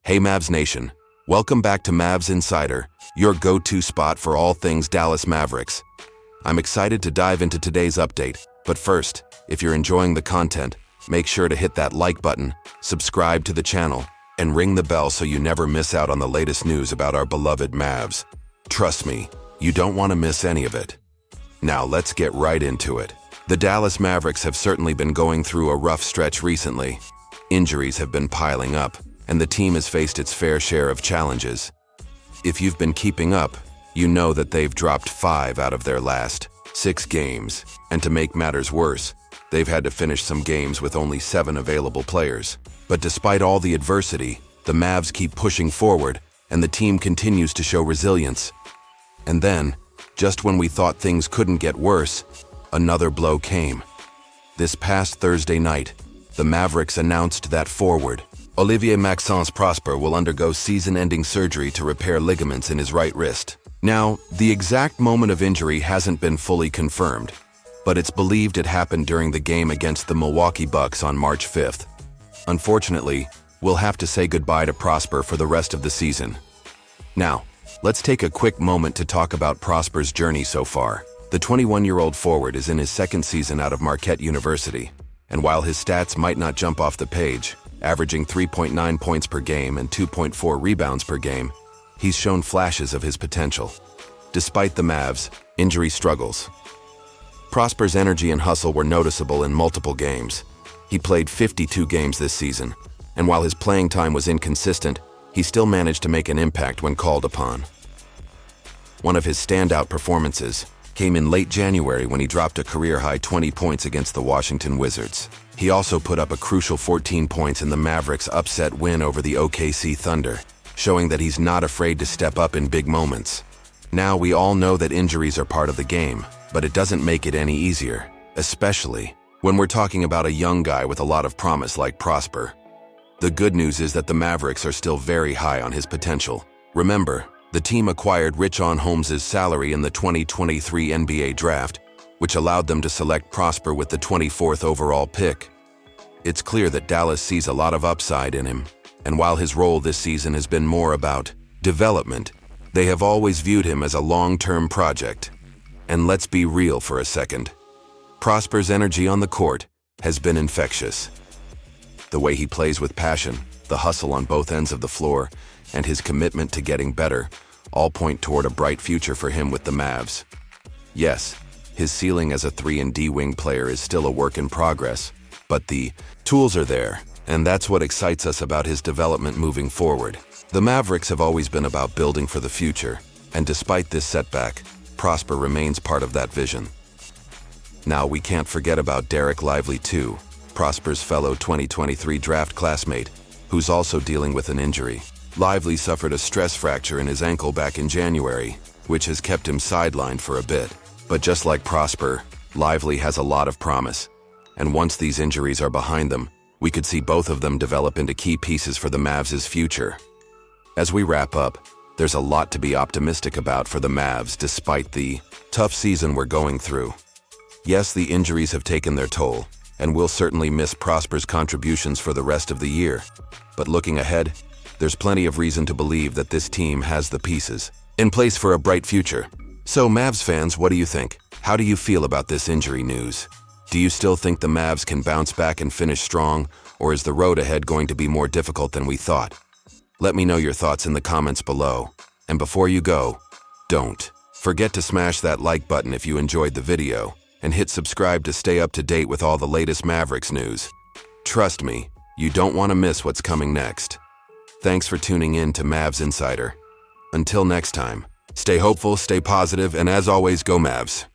Hey Mavs Nation, welcome back to Mavs Insider, your go-to spot for all things Dallas Mavericks. I'm excited to dive into today's update, but first, if you're enjoying the content, make sure to hit that like button, subscribe to the channel, and ring the bell so you never miss out on the latest news about our beloved Mavs. Trust me, you don't want to miss any of it. Now let's get right into it. The Dallas Mavericks have certainly been going through a rough stretch recently. Injuries have been piling up, and the team has faced its fair share of challenges. If you've been keeping up, you know that they've dropped 5 out of their last 6 games, and to make matters worse, they've had to finish some games with only 7 available players. But despite all the adversity, the Mavs keep pushing forward, and the team continues to show resilience. And then, just when we thought things couldn't get worse, another blow came. This past Thursday night, the Mavericks announced that forward Olivier Maxence Prosper will undergo season-ending surgery to repair ligaments in his right wrist. Now, the exact moment of injury hasn't been fully confirmed, but it's believed it happened during the game against the Milwaukee Bucks on March 5th. Unfortunately, we'll have to say goodbye to Prosper for the rest of the season. Now, let's take a quick moment to talk about Prosper's journey so far. The 21-year-old forward is in his second season out of Marquette University, and while his stats might not jump off the page, averaging 3.9 points per game and 2.4 rebounds per game, he's shown flashes of his potential. Despite the Mavs' injury struggles, Prosper's energy and hustle were noticeable in multiple games. He played 52 games this season, and while his playing time was inconsistent, he still managed to make an impact when called upon. One of his standout performances came in late January when he dropped a career-high 20 points against the Washington Wizards. He also put up a crucial 14 points in the Mavericks' upset win over the OKC Thunder, showing that he's not afraid to step up in big moments. Now, we all know that injuries are part of the game, but it doesn't make it any easier, especially when we're talking about a young guy with a lot of promise like Prosper. The good news is that the Mavericks are still very high on his potential. Remember, the team acquired Richaun Holmes' salary in the 2023 NBA Draft, which allowed them to select Prosper with the 24th overall pick. It's clear that Dallas sees a lot of upside in him, and while his role this season has been more about development, they have always viewed him as a long-term project. And let's be real for a second. Prosper's energy on the court has been infectious. The way he plays with passion, the hustle on both ends of the floor, and his commitment to getting better all point toward a bright future for him with the Mavs. Yes, his ceiling as a 3-and-D wing player is still a work in progress, but the tools are there, and that's what excites us about his development moving forward. The Mavericks have always been about building for the future, and despite this setback, Prosper remains part of that vision. Now, we can't forget about Derek Lively too, Prosper's fellow 2023 draft classmate, who's also dealing with an injury. Lively suffered a stress fracture in his ankle back in January, which has kept him sidelined for a bit. But just like Prosper, Lively has a lot of promise, and once these injuries are behind them, we could see both of them develop into key pieces for the Mavs' future. As we wrap up, there's a lot to be optimistic about for the Mavs despite the tough season we're going through. Yes, the injuries have taken their toll, and we'll certainly miss Prosper's contributions for the rest of the year. But looking ahead, there's plenty of reason to believe that this team has the pieces in place for a bright future. So Mavs fans, what do you think? How do you feel about this injury news? Do you still think the Mavs can bounce back and finish strong, or is the road ahead going to be more difficult than we thought? Let me know your thoughts in the comments below. And before you go, don't forget to smash that like button if you enjoyed the video, and hit subscribe to stay up to date with all the latest Mavericks news. Trust me, you don't want to miss what's coming next. Thanks for tuning in to Mavs Insider. Until next time, stay hopeful, stay positive, and as always, go Mavs.